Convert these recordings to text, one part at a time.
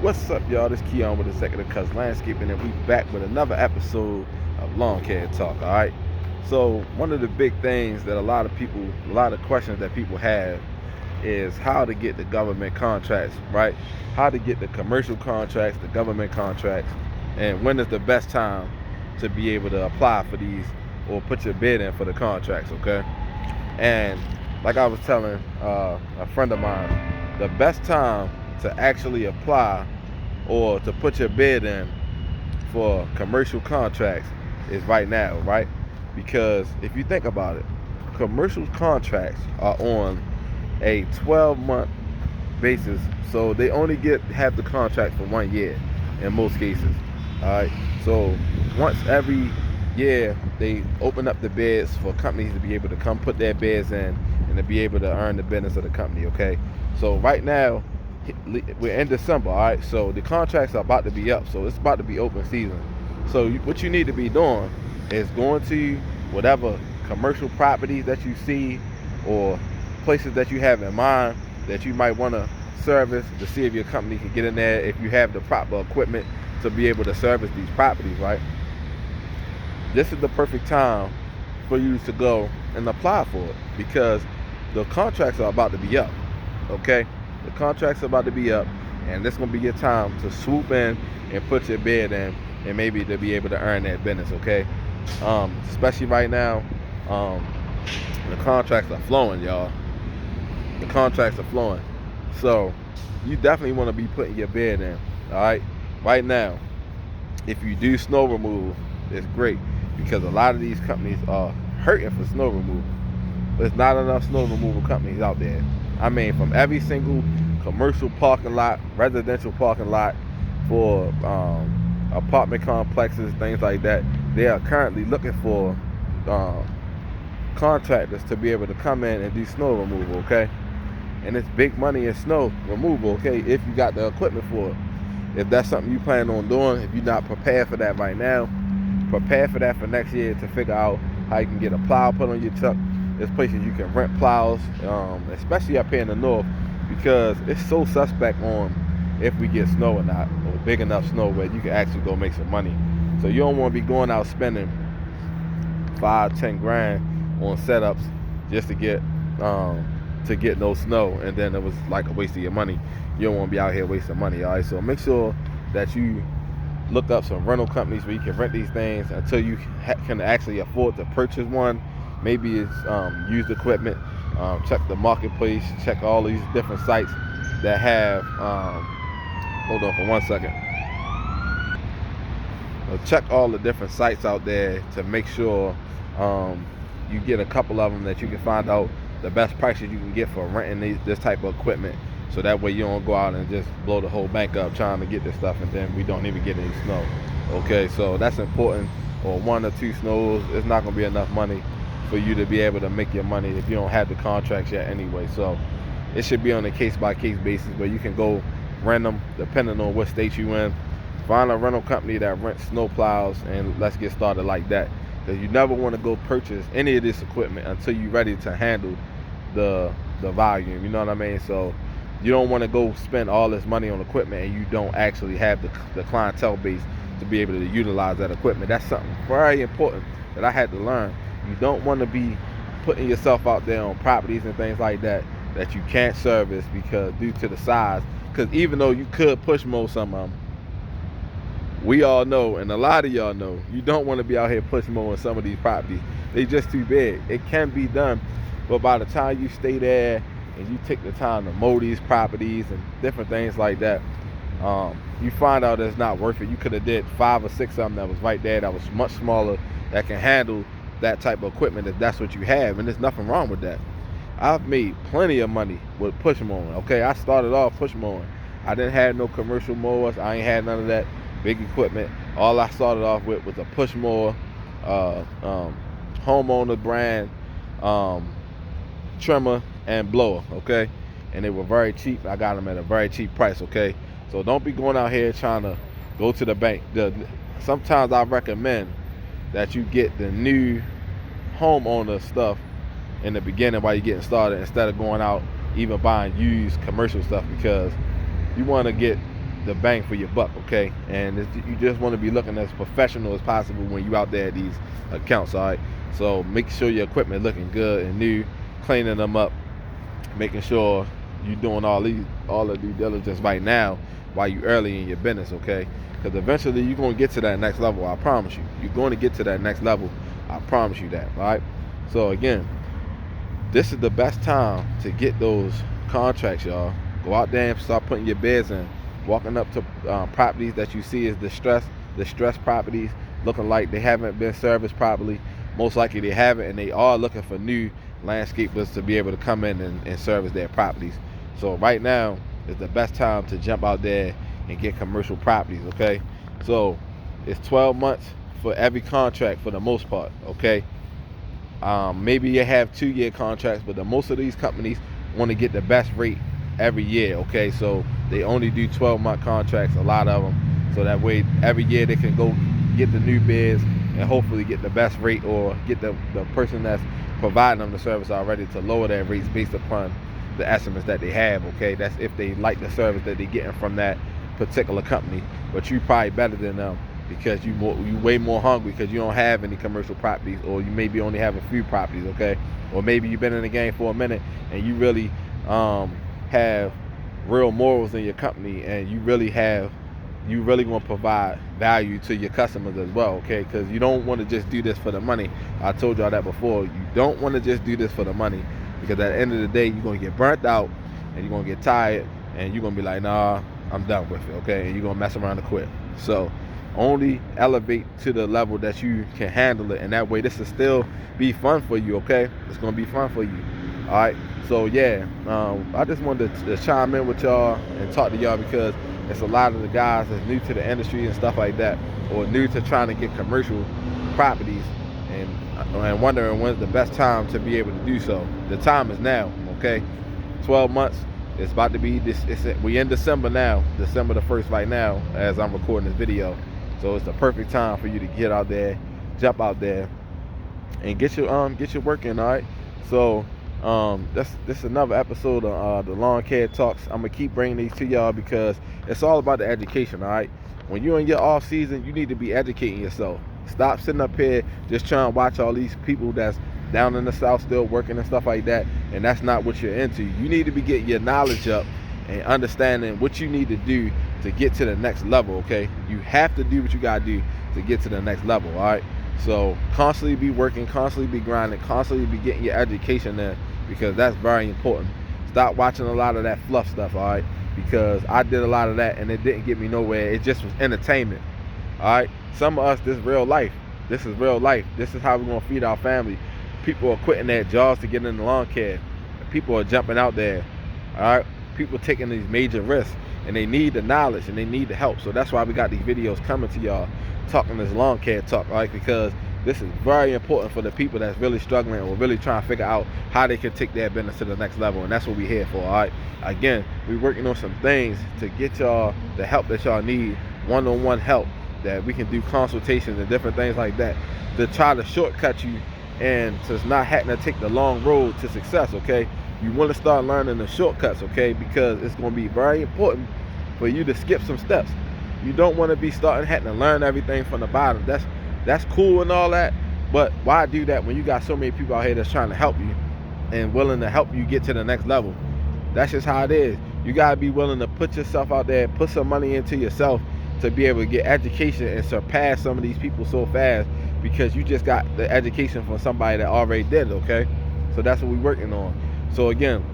What's up, y'all? This Keon with Executive Cuz Landscaping, and we back with another episode of Lawn Care Talk. All right. So one of the big things that a lot of questions that people have is how to get the government contracts, right? How to get the commercial contracts, the government contracts, and when is the best time to be able to apply for these or put your bid in for the contracts, okay? And like I was telling a friend of mine, the best time to actually apply or to put your bid in for commercial contracts is right now, right? Because if you think about it, commercial contracts are on a 12-month basis, so they only have the contract for 1 year in most cases. All right. So once every year they open up the bids for companies to be able to come put their bids in and to be able to earn the business of the company. Okay. So right now we're in December. All right. So the contracts are about to be up. So it's about to be open season. So what you need to be doing is going to whatever commercial properties that you see or places that you have in mind that you might want to service to see if your company can get in there, if you have the proper equipment to be able to service these properties, right? This is the perfect time for you to go and apply for it because the contracts are about to be up, okay? The contracts are about to be up, and this is going to be your time to swoop in and put your bid in and maybe to be able to earn that business, okay? Especially right now, the contracts are flowing, y'all. The contracts are flowing. So you definitely want to be putting your bid in. All right. Right now, if you do snow removal, it's great because a lot of these companies are hurting for snow removal. There's not enough snow removal companies out there. I mean, from every single commercial parking lot, residential parking lot, for apartment complexes, things like that, they are currently looking for contractors to be able to come in and do snow removal. Okay. And it's big money in snow removal, okay, if you got the equipment for it. If that's something you plan on doing, if you're not prepared for that right now, prepare for that for next year to figure out how you can get a plow put on your truck. There's places you can rent plows, especially up here in the north, because it's so suspect on if we get snow or not, or big enough snow where you can actually go make some money. So you don't want to be going out spending 5-10 grand on setups just to get no snow, and then it was like a waste of your money. You don't want to be out here wasting money. All right, so make sure that you look up some rental companies where you can rent these things until you can actually afford to purchase one. Maybe it's used equipment. Check the marketplace, check all these different sites that have hold on for 1 second. Check all the different sites out there to make sure you get a couple of them that you can find out the best prices you can get for renting this type of equipment, so that way you don't go out and just blow the whole bank up trying to get this stuff and then we don't even get any snow. Okay, so that's important. Or 1 or 2 snows, it's not going to be enough money for you to be able to make your money if you don't have the contracts yet anyway. So it should be on a case-by-case basis where you can go rent them depending on what state you in. Find a rental company that rents snow plows and let's get started like that. Because you never want to go purchase any of this equipment until you're ready to handle the volume. You know what I mean? So you don't want to go spend all this money on equipment and you don't actually have the clientele base to be able to utilize that equipment. That's something very important that I had to learn. You don't want to be putting yourself out there on properties and things like that that you can't service because due to the size. Because even though you could push mow some of them, we all know, and a lot of y'all know, you don't want to be out here push mowing some of these properties. They just too big. It can be done, but by the time you stay there and you take the time to mow these properties and different things like that, you find out it's not worth it. You could have did 5 or 6 of them that was right there that was much smaller, that can handle that type of equipment if that's what you have, and there's nothing wrong with that. I've made plenty of money with push mowing. Okay, I started off push mowing. I didn't have no commercial mowers. I ain't had none of that big equipment. All I started off with was a push mower, homeowner brand, trimmer and blower. Okay, and they were very cheap. I got them at a very cheap price. Okay, so don't be going out here trying to go to the bank. Sometimes I recommend that you get the new homeowner stuff in the beginning while you're getting started instead of going out even buying used commercial stuff, because you want to get the bang for your buck, okay? And you just want to be looking as professional as possible when you out there at these accounts, all right? So make sure your equipment looking good and new, cleaning them up, making sure you're doing all the due diligence right now while you early in your business, okay? Because eventually you're going to get to that next level, I promise you. You're going to get to that next level, I promise you that, all right? So again, this is the best time to get those contracts, y'all. Go out there and start putting your bids in. Walking up to properties that you see is distressed properties, looking like they haven't been serviced properly. Most likely they haven't, and they are looking for new landscapers to be able to come in and service their properties. So right now is the best time to jump out there and get commercial properties, okay? So it's 12 months for every contract for the most part, okay? Maybe you have 2-year contracts, but most of these companies want to get the best rate every year, okay? So they only do 12-month contracts, a lot of them, so that way every year they can go get the new bids and hopefully get the best rate, or get the person that's providing them the service already to lower their rates based upon the estimates that they have, okay? That's if they like the service that they're getting from that particular company. But you probably better than them because you way more hungry because you don't have any commercial properties, or you maybe only have a few properties, okay? Or maybe you've been in the game for a minute and you really have real morals in your company, and you really want to provide value to your customers as well, okay? Because you don't want to just do this for the money. I told y'all that before. You don't want to just do this for the money, because at the end of the day, you're going to get burnt out and you're going to get tired and you're going to be like, nah, I'm done with it, okay? And you're going to mess around and quit. So only elevate to the level that you can handle it, and that way this will still be fun for you, okay? It's going to be fun for you, all right? So yeah, I just wanted to chime in with y'all and talk to y'all, because it's a lot of the guys that's new to the industry and stuff like that, or new to trying to get commercial properties, and wondering when's the best time to be able to do so. The time is now, okay? 12 months. It's about to be this. We in December now, December the 1st right now, as I'm recording this video. So it's the perfect time for you to get out there, jump out there, and get your work in. All right. So this is another episode of the Lawn Care Talks. I'm gonna keep bringing these to y'all because it's all about the education. All right. When you're in your off season, you need to be educating yourself. Stop sitting up here just trying to watch all these people that's down in the South still working and stuff like that, and that's not what you're into. You need to be getting your knowledge up and understanding what you need to do to get to the next level, okay? You have to do what you gotta do to get to the next level, all right? So constantly be working, constantly be grinding, constantly be getting your education in, because that's very important. Stop watching a lot of that fluff stuff, all right? Because I did a lot of that and it didn't get me nowhere. It just was entertainment, all right? Some of us, this is real life. This is real life. This is how we're gonna feed our family. People are quitting their jobs to get into lawn care. People are jumping out there, all right? People taking these major risks, and they need the knowledge and they need the help. So that's why we got these videos coming to y'all, talking this lawn care talk, right? Because this is very important for the people that's really struggling or really trying to figure out how they can take their business to the next level, and that's what we're here for, all right? Again, we're working on some things to get y'all the help that y'all need, one-on-one help, that we can do consultations and different things like that to try to shortcut you and to not having to take the long road to success, okay? You want to start learning the shortcuts, okay? Because it's going to be very important for you to skip some steps. You don't want to be having to learn everything from the bottom. That's cool and all that, but why do that when you got so many people out here that's trying to help you and willing to help you get to the next level? That's just how it is. You got to be willing to put yourself out there, put some money into yourself to be able to get education and surpass some of these people so fast, because you just got the education from somebody that already did it, okay? So that's what we're working on. So again,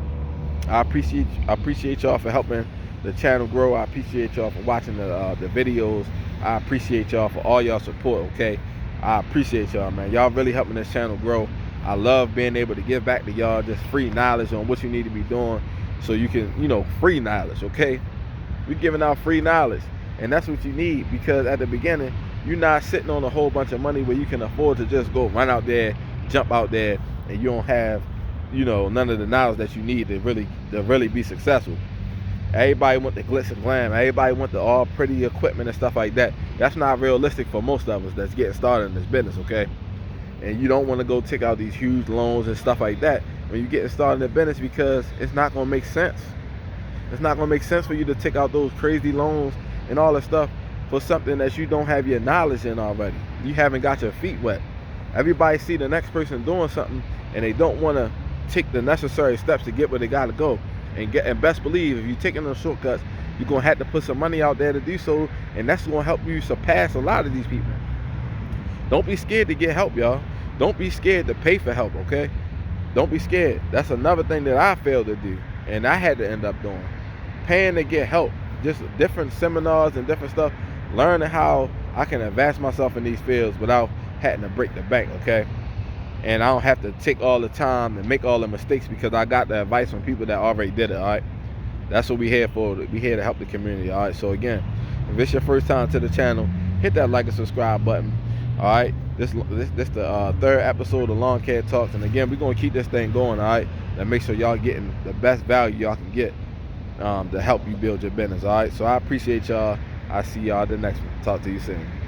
I appreciate y'all for helping the channel grow. I appreciate y'all for watching the videos. I appreciate y'all for all y'all support, okay? I appreciate y'all, man. Y'all really helping this channel grow. I love being able to give back to y'all just free knowledge on what you need to be doing, so you can, free knowledge, okay? We're giving out free knowledge, and that's what you need, because at the beginning, you're not sitting on a whole bunch of money where you can afford to just go run out there, jump out there, and you don't have, none of the knowledge that you need to really be successful. Everybody want the glitz and glam. Everybody want the all pretty equipment and stuff like that. That's not realistic for most of us that's getting started in this business, okay? And you don't want to go take out these huge loans and stuff like that when you're getting started in the business, because it's not going to make sense. It's not gonna make sense for you to take out those crazy loans and all that stuff for something that you don't have your knowledge in already. You haven't got your feet wet. Everybody see the next person doing something and they don't want to take the necessary steps to get where they gotta go. And best believe, if you're taking those shortcuts, you're gonna have to put some money out there to do so, and that's gonna help you surpass a lot of these people. Don't be scared to get help, y'all. Don't be scared to pay for help, okay? Don't be scared. That's another thing that I failed to do, and I had to end up doing. Paying to get help, just different seminars and different stuff, learning how I can advance myself in these fields without having to break the bank, okay? And I don't have to take all the time and make all the mistakes because I got the advice from people that already did it, all right? That's what we here for. We here to help the community, all right? So again, if it's your first time to the channel, hit that like and subscribe button, all right? This the third episode of Lawn Care Talks, and again, we're gonna keep this thing going, all right? And make sure y'all getting the best value y'all can get to help you build your business, all right? So I appreciate y'all. I see y'all the next one. Talk to you soon.